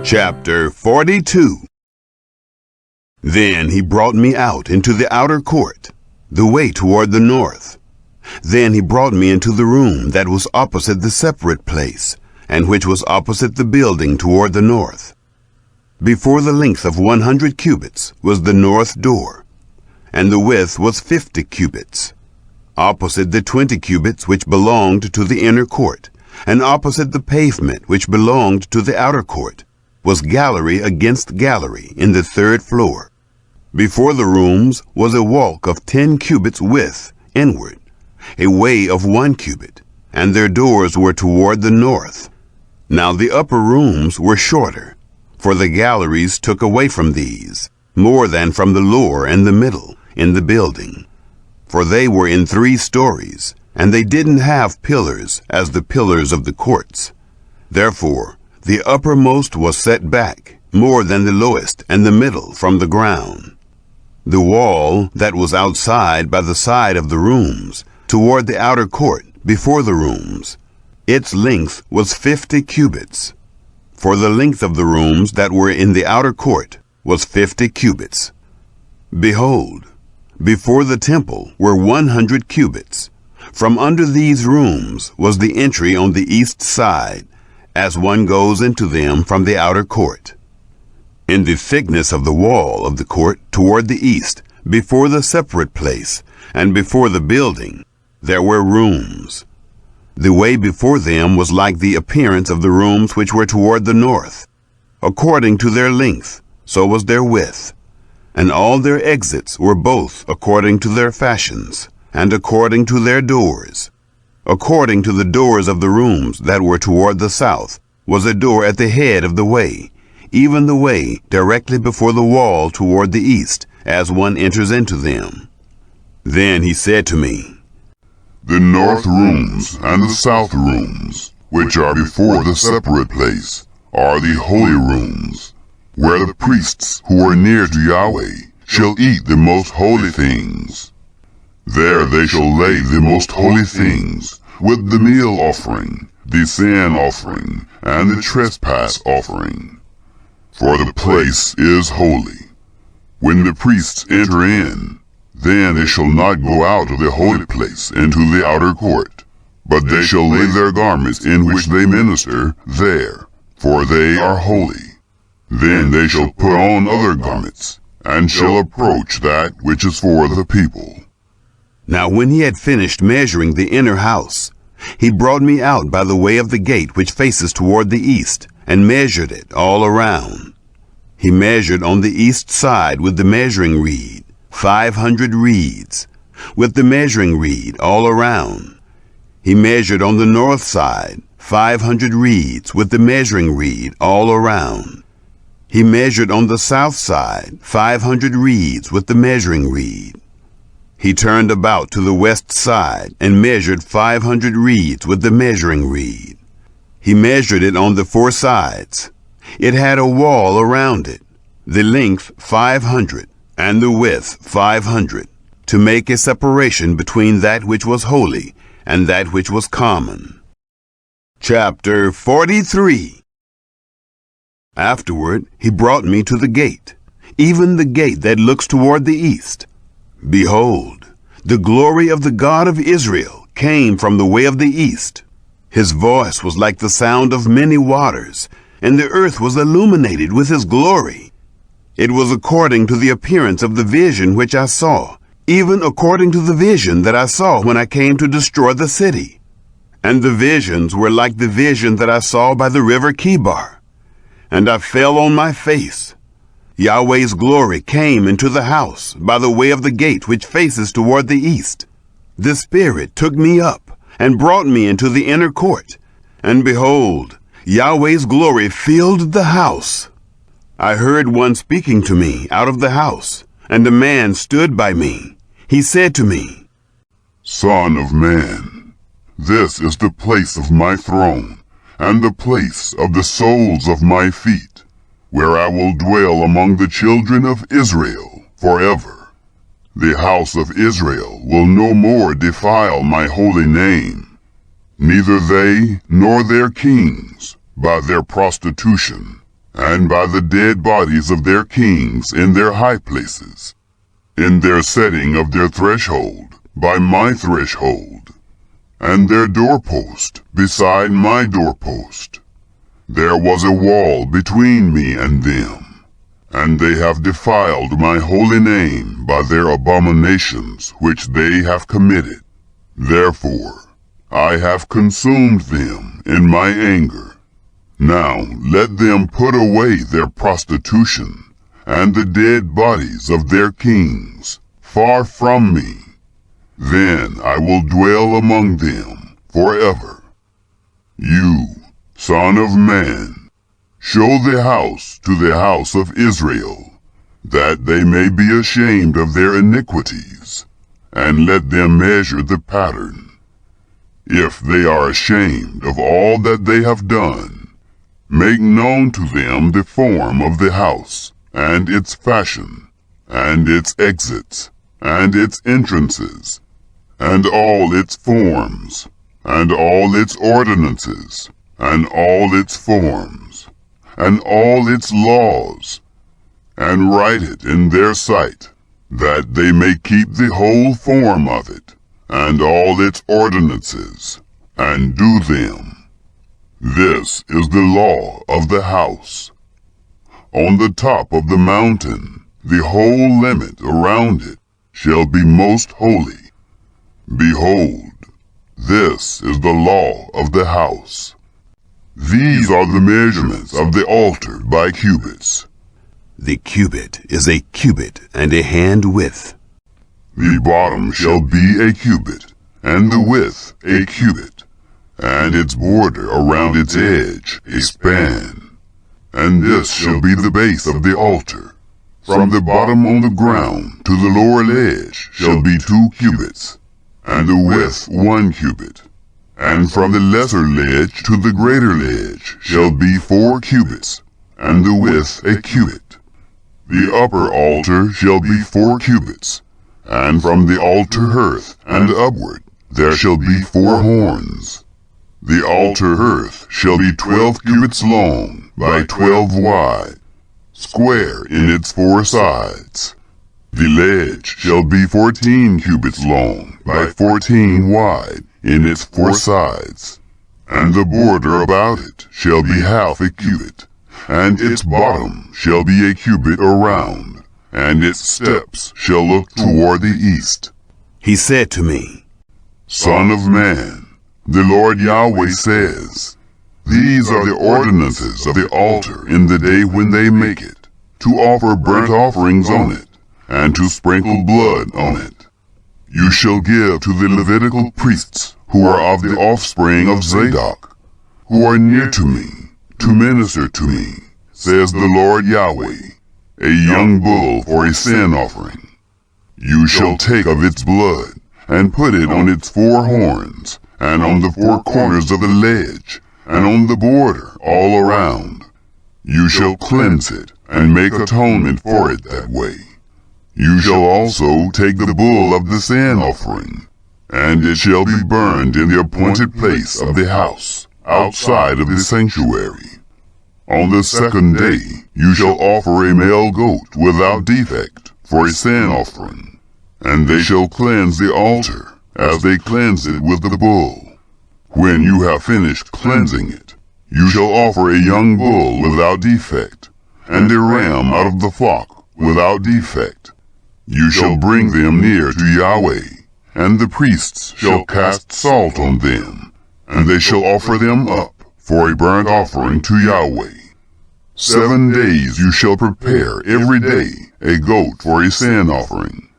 Chapter 42. Then he brought me out into the outer court, the way toward the north. Then he brought me into the room that was opposite the separate place, and which was opposite the building toward the north. Before the length of 100 cubits was the north door, and the width was 50 cubits. Opposite the 20 cubits which belonged to the inner court, and opposite the pavement which belonged to the outer court, was gallery against gallery in the third floor. Before the rooms was a walk of 10 cubits width inward, a way of 1 cubit, and their doors were toward the north. Now the upper rooms were shorter, for the galleries took away from these, more than from the lower and the middle in the building. For they were in 3 stories, and they didn't have pillars as the pillars of the courts. Therefore, the uppermost was set back, more than the lowest and the middle from the ground. The wall that was outside by the side of the rooms, toward the outer court, before the rooms, its length was 50 cubits. For the length of the rooms that were in the outer court was 50 cubits. Behold, before the temple were 100 cubits. From under these rooms was the entry on the east side, as one goes into them from the outer court. In the thickness of the wall of the court toward the east, before the separate place, and before the building, there were rooms. The way before them was like the appearance of the rooms which were toward the north. According to their length, so was their width. And all their exits were both according to their fashions, and according to their doors. According to the doors of the rooms that were toward the south, was a door at the head of the way, even the way directly before the wall toward the east, as one enters into them. Then he said to me, The north rooms and the south rooms, which are before the separate place, are the holy rooms, where the priests who are near to Yahweh shall eat the most holy things. There they shall lay the most holy things, with the meal offering, the sin offering, and the trespass offering. For the place is holy. When the priests enter in, then they shall not go out of the holy place into the outer court, but they shall lay their garments in which they minister there, for they are holy. Then they shall put on other garments, and shall approach that which is for the people. Now when he had finished measuring the inner house, he brought me out by the way of the gate which faces toward the east, and measured it all around. He measured on the east side with the measuring reed 500 reeds, with the measuring reed all around. He measured on the north side 500 reeds with the measuring reed all around. He measured on the south side 500 reeds with the measuring reed. He turned about to the west side and measured 500 reeds with the measuring reed. He measured it on the 4 sides. It had a wall around it, the length 500 and the width 500, to make a separation between that which was holy and that which was common. Chapter 43. Afterward he brought me to the gate, even the gate that looks toward the east. Behold, the glory of the God of Israel came from the way of the east. His voice was like the sound of many waters, and the earth was illuminated with his glory. It was according to the appearance of the vision which I saw, even according to the vision that I saw when I came to destroy the city. And the visions were like the vision that I saw by the river Kibar. And I fell on my face. Yahweh's glory came into the house by the way of the gate which faces toward the east. The Spirit took me up and brought me into the inner court. And behold, Yahweh's glory filled the house. I heard one speaking to me out of the house, and a man stood by me. He said to me, Son of man, this is the place of my throne, and the place of the soles of my feet, where I will dwell among the children of Israel forever. The house of Israel will no more defile my holy name, neither they nor their kings by their prostitution. and by the dead bodies of their kings in their high places, in their setting of their threshold by my threshold, and their doorpost beside my doorpost. There was a wall between me and them, and they have defiled my holy name by their abominations which they have committed. Therefore I have consumed them in my anger. Now let them put away their prostitution and the dead bodies of their kings far from me. Then I will dwell among them forever. You, son of man, show the house to the house of Israel, that they may be ashamed of their iniquities, and let them measure the pattern. If they are ashamed of all that they have done, make known to them the form of the house, and its fashion, and its exits, and its entrances, and all its forms, and all its ordinances, and all its forms, and all its laws, and write it in their sight, that they may keep the whole form of it, and all its ordinances, and do them. This is the law of the house. On the top of the mountain, the whole limit around it shall be most holy. Behold, this is the law of the house. These are the measurements of the altar by cubits. The cubit is a cubit and a hand width. The bottom shall be a cubit, and the width a cubit, and its border around its edge a span. And this shall be the base of the altar. From the bottom on the ground to the lower ledge shall be 2 cubits, and the width 1 cubit. And from the lesser ledge to the greater ledge shall be 4 cubits, and the width a cubit. The upper altar shall be 4 cubits, and from the altar hearth and upward there shall be 4 horns. The altar hearth shall be 12 cubits long by 12 wide, square in its 4 sides. The ledge shall be 14 cubits long by 14 wide in its 4 sides, and the border about it shall be half a cubit, and its bottom shall be a cubit around, and its steps shall look toward the east. He said to me, Son of man, the Lord Yahweh says, These are the ordinances of the altar in the day when they make it, to offer burnt offerings on it, and to sprinkle blood on it. You shall give to the Levitical priests, who are of the offspring of Zadok, who are near to me, to minister to me, says the Lord Yahweh, a young bull for a sin offering. You shall take of its blood, and put it on its 4 horns, and on the 4 corners of the ledge, and on the border all around. You shall cleanse it, and make atonement for it that way. You shall also take the bull of the sin offering, and it shall be burned in the appointed place of the house, outside of the sanctuary. On the 2nd day you shall offer a male goat without defect for a sin offering, and they shall cleanse the altar, as they cleanse it with the bull. When you have finished cleansing it, you shall offer a young bull without defect, and a ram out of the flock without defect. You shall bring them near to Yahweh, and the priests shall cast salt on them, and they shall offer them up for a burnt offering to Yahweh. 7 days you shall prepare every day a goat for a sin offering.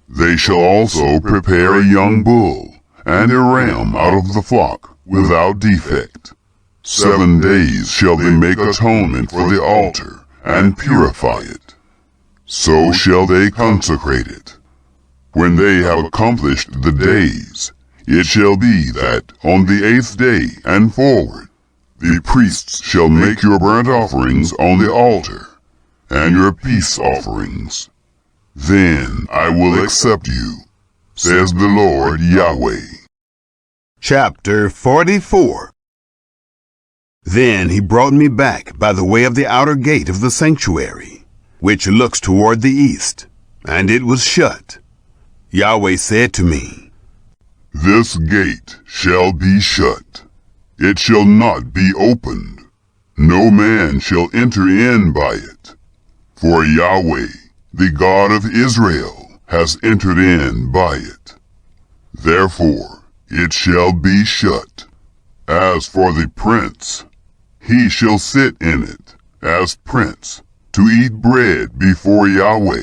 They shall also prepare a young bull, and a ram out of the flock without defect. 7 days shall they make atonement for the altar, and purify it. So shall they consecrate it. When they have accomplished the days, it shall be that on the 8th day and forward, the priests shall make your burnt offerings on the altar, and your peace offerings. Then I will accept you, says the Lord Yahweh. Chapter 44. Then he brought me back by the way of the outer gate of the sanctuary, which looks toward the east, and it was shut. Yahweh said to me, This gate shall be shut. It shall not be opened. No man shall enter in by it. For Yahweh, the God of Israel, has entered in by it. Therefore it shall be shut. As for the prince, he shall sit in it as prince, to eat bread before Yahweh.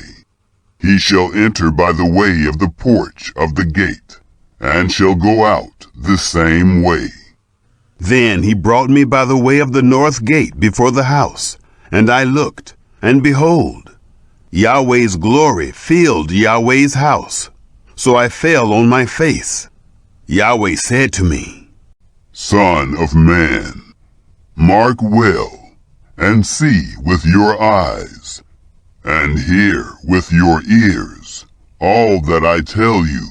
He shall enter by the way of the porch of the gate, and shall go out the same way. Then he brought me by the way of the north gate before the house, and I looked, and behold, Yahweh's glory filled Yahweh's house. So I fell on my face. Yahweh said to me, Son of man, mark well, and see with your eyes, and hear with your ears all that I tell you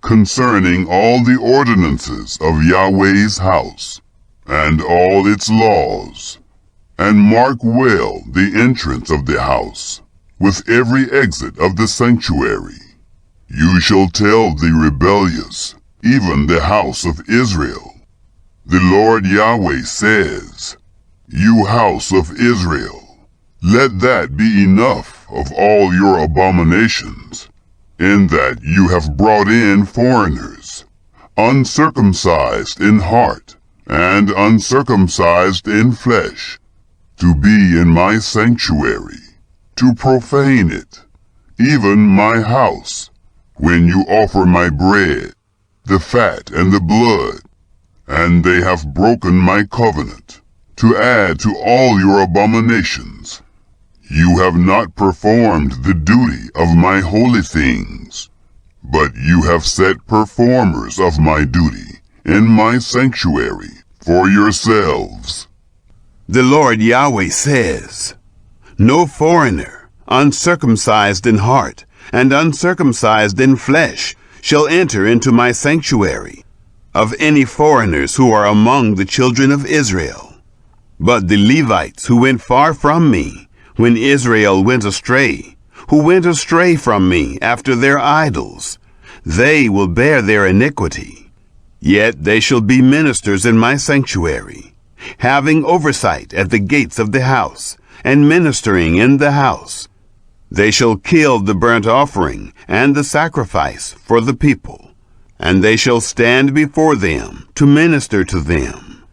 concerning all the ordinances of Yahweh's house, and all its laws, and mark well the entrance of the house, with every exit of the sanctuary. You shall tell the rebellious, even the house of Israel. The Lord Yahweh says, You house of Israel, let that be enough of all your abominations, in that you have brought in foreigners, uncircumcised in heart, and uncircumcised in flesh, to be in my sanctuary, to profane it, even my house, when you offer my bread, the fat and the blood, and they have broken my covenant, to add to all your abominations. You have not performed the duty of my holy things, but you have set performers of my duty in my sanctuary for yourselves. The Lord Yahweh says, No foreigner, uncircumcised in heart and uncircumcised in flesh, shall enter into my sanctuary, of any foreigners who are among the children of Israel. But the Levites who went far from me, when Israel went astray, who went astray from me after their idols, they will bear their iniquity. Yet they shall be ministers in my sanctuary, having oversight at the gates of the house, and ministering in the house. They shall kill the burnt offering and the sacrifice for the people, and they shall stand before them to minister to them,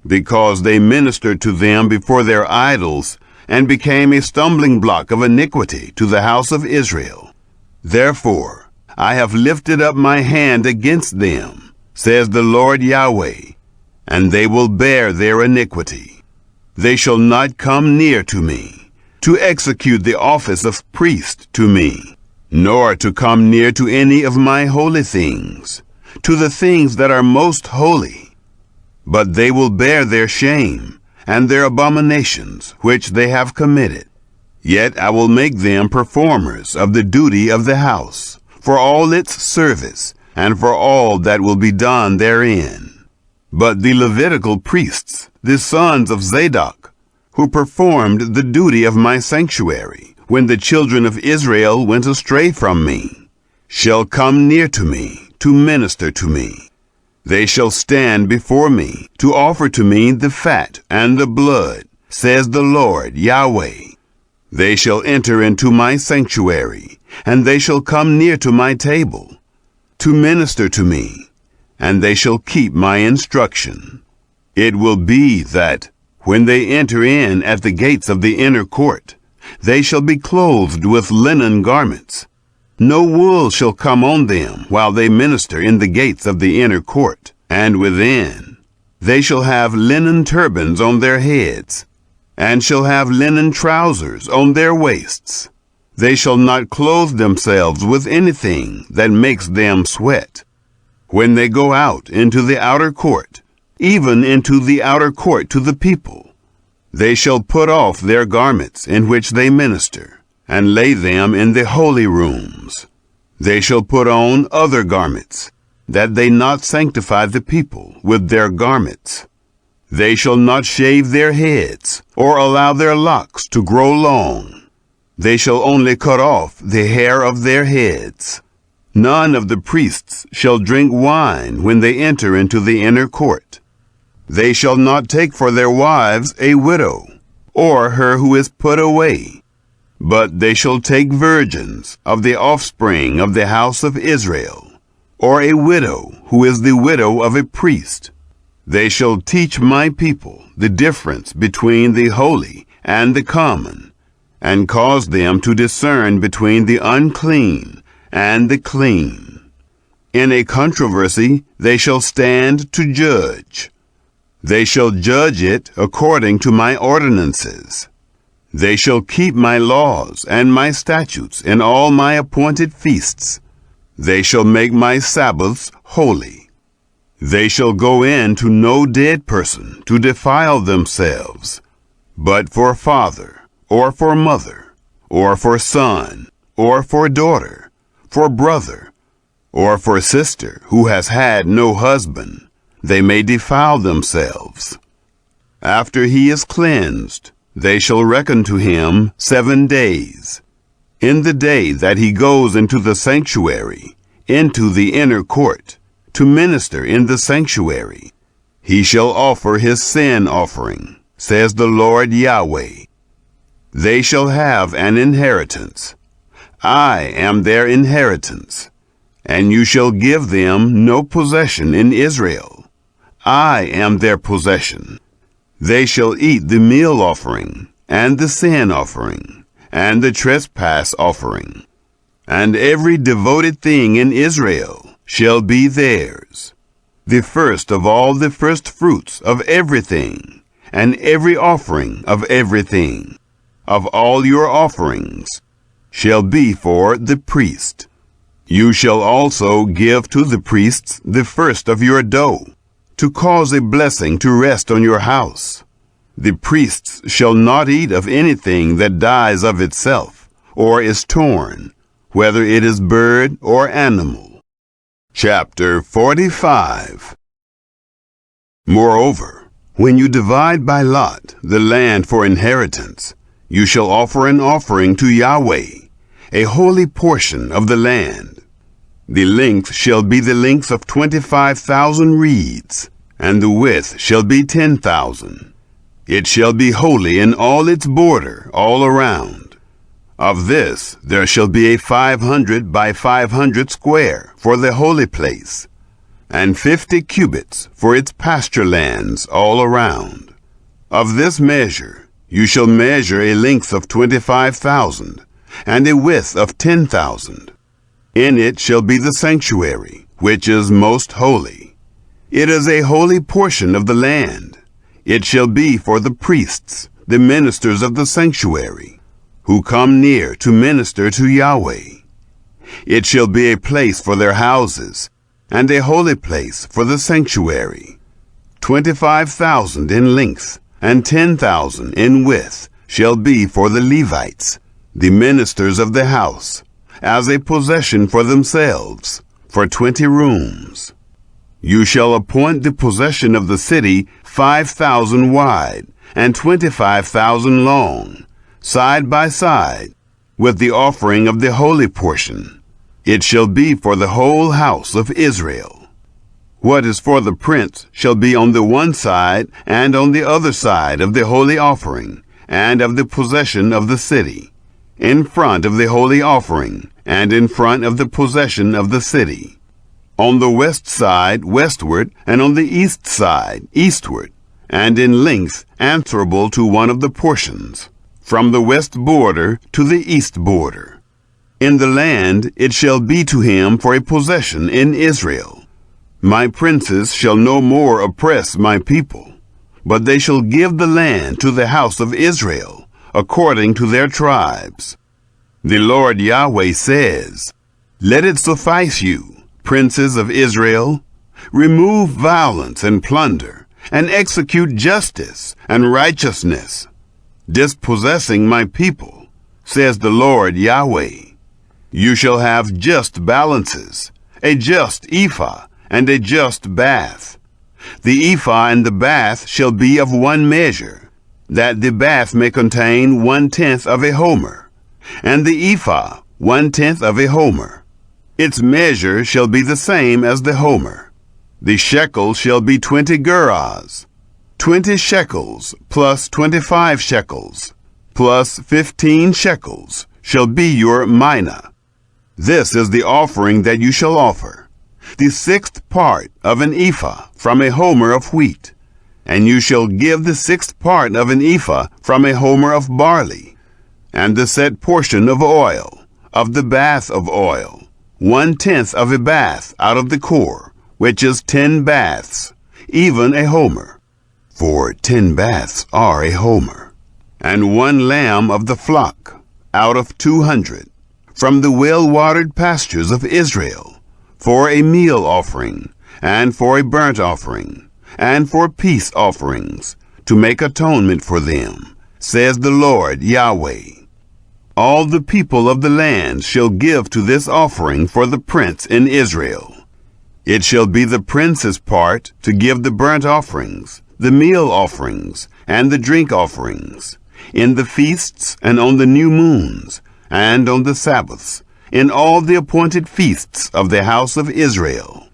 because they ministered to them before their idols, and became a stumbling block of iniquity to the house of Israel. Therefore I have lifted up my hand against them, says the Lord Yahweh, and they will bear their iniquity. They shall not come near to me, to execute the office of priest to me, nor to come near to any of my holy things, to the things that are most holy. But they will bear their shame, and their abominations which they have committed. Yet I will make them performers of the duty of the house, for all its service, and for all that will be done therein. But the Levitical priests, the sons of Zadok, who performed the duty of my sanctuary, when the children of Israel went astray from me, shall come near to me to minister to me. They shall stand before me to offer to me the fat and the blood, says the Lord Yahweh. They shall enter into my sanctuary, and they shall come near to my table, to minister to me, and they shall keep my instruction. It will be that, when they enter in at the gates of the inner court, they shall be clothed with linen garments. No wool shall come on them while they minister in the gates of the inner court, and within. They shall have linen turbans on their heads, and shall have linen trousers on their waists. They shall not clothe themselves with anything that makes them sweat. When they go out into the outer court, even into the outer court to the people, they shall put off their garments in which they minister, and lay them in the holy rooms. They shall put on other garments, that they not sanctify the people with their garments. They shall not shave their heads, or allow their locks to grow long. They shall only cut off the hair of their heads. None of the priests shall drink wine when they enter into the inner court. They shall not take for their wives a widow, or her who is put away, but they shall take virgins of the offspring of the house of Israel, or a widow who is the widow of a priest. They shall teach my people the difference between the holy and the common, and cause them to discern between the unclean and the clean. In a controversy they shall stand to judge. They shall judge it according to my ordinances. They shall keep my laws and my statutes in all my appointed feasts. They shall make my Sabbaths holy. They shall go in to no dead person to defile themselves, but for father, or for mother, or for son, or for daughter, for brother, or for sister who has had no husband, they may defile themselves. After he is cleansed, they shall reckon to him 7 days. In the day that he goes into the sanctuary, into the inner court, to minister in the sanctuary, he shall offer his sin offering, says the Lord Yahweh. They shall have an inheritance. I am their inheritance, and you shall give them no possession in Israel. I am their possession. They shall eat the meal offering, and the sin offering, and the trespass offering, and every devoted thing in Israel shall be theirs, the first of all the first fruits of everything, and every offering of everything, of all your offerings, shall be for the priest. You shall also give to the priests the first of your dough, to cause a blessing to rest on your house. The priests shall not eat of anything that dies of itself, or is torn, whether it is bird or animal. Chapter 45. Moreover, when you divide by lot the land for inheritance, you shall offer an offering to Yahweh, a holy portion of the land. The length shall be the length of 25,000 reeds, and the width shall be 10,000. It shall be holy in all its border all around. Of this there shall be a 500 by 500 square for the holy place, and 50 cubits for its pasture lands all around. Of this measure you shall measure a length of 25,000, and a width of 10,000. In it shall be the sanctuary, which is most holy. It is a holy portion of the land. It shall be for the priests, the ministers of the sanctuary, who come near to minister to Yahweh. It shall be a place for their houses, and a holy place for the sanctuary. 25,000 in length, and 10,000 in width shall be for the Levites, the ministers of the house, as a possession for themselves, for 20 rooms. You shall appoint the possession of the city 5,000 wide, and 25,000 long, side by side, with the offering of the holy portion. It shall be for the whole house of Israel. What is for the prince shall be on the one side and on the other side of the holy offering, and of the possession of the city, in front of the holy offering, and in front of the possession of the city. On the west side westward, and on the east side eastward, and in length answerable to one of the portions, from the west border to the east border. In the land it shall be to him for a possession in Israel. My princes shall no more oppress my people, but they shall give the land to the house of Israel, according to their tribes. The Lord Yahweh says, Let it suffice you, princes of Israel. Remove violence and plunder, and execute justice and righteousness, dispossessing my people, says the Lord Yahweh. You shall have just balances, a just ephah, and a just bath. The ephah and the bath shall be of one measure, that the bath may contain 1/10 of a homer, and the ephah 1/10 of a homer. Its measure shall be the same as the homer. The shekel shall be 20 gerahs, 20 shekels plus 25 shekels, plus 15 shekels shall be your mina. This is the offering that you shall offer, the 6th part of an ephah from a homer of wheat, and you shall give the 6th part of an ephah from a homer of barley, and the set portion of oil, of the bath of oil, 1/10 of a bath out of the core, which is 10 baths, even a homer. For 10 baths are a homer. And 1 lamb of the flock, out of 200, from the well-watered pastures of Israel, for a meal offering, and for a burnt offering, and for peace offerings, to make atonement for them, says the Lord Yahweh. All the people of the land shall give to this offering for the prince in Israel. It shall be the prince's part to give the burnt offerings, the meal offerings, and the drink offerings, in the feasts and on the new moons, and on the Sabbaths, in all the appointed feasts of the house of Israel.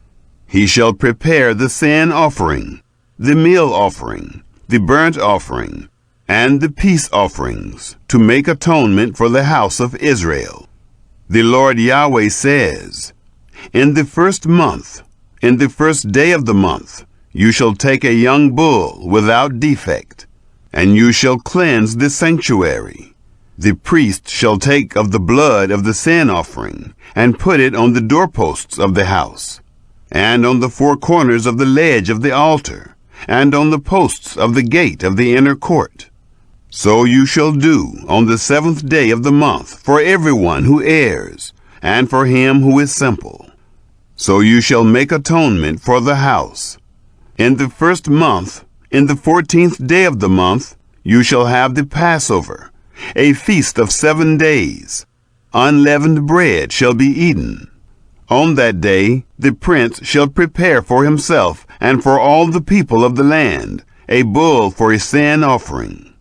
He shall prepare the sin offering, the meal offering, the burnt offering, and the peace offerings, to make atonement for the house of Israel. The Lord Yahweh says, In the 1st month, in the 1st day of the month, you shall take a young bull without defect, and you shall cleanse the sanctuary. The priest shall take of the blood of the sin offering, and put it on the doorposts of the house, and on the 4 corners of the ledge of the altar, and on the posts of the gate of the inner court. So you shall do on the 7th day of the month for everyone who errs, and for him who is simple. So you shall make atonement for the house. In the 1st month, in the 14th day of the month, you shall have the Passover, a feast of 7 days. Unleavened bread shall be eaten. On that day the prince shall prepare for himself and for all the people of the land a bull for a sin offering.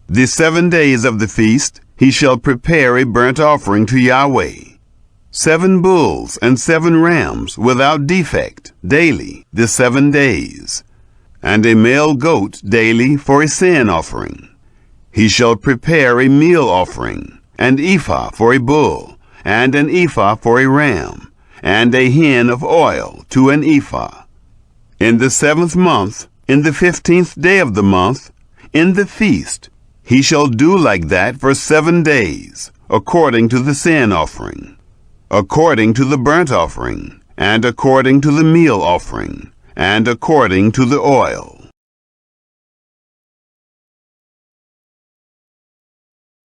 The 7 days of the feast he shall prepare a burnt offering to Yahweh. 7 bulls and 7 rams without defect daily the 7 days, and a male goat daily for a sin offering. He shall prepare a meal offering, an ephah for a bull, and an ephah for a ram, and a hin of oil to an ephah. In the 7th month, in the 15th day of the month, in the feast, he shall do like that for 7 days, according to the sin offering, according to the burnt offering, and according to the meal offering, and according to the oil.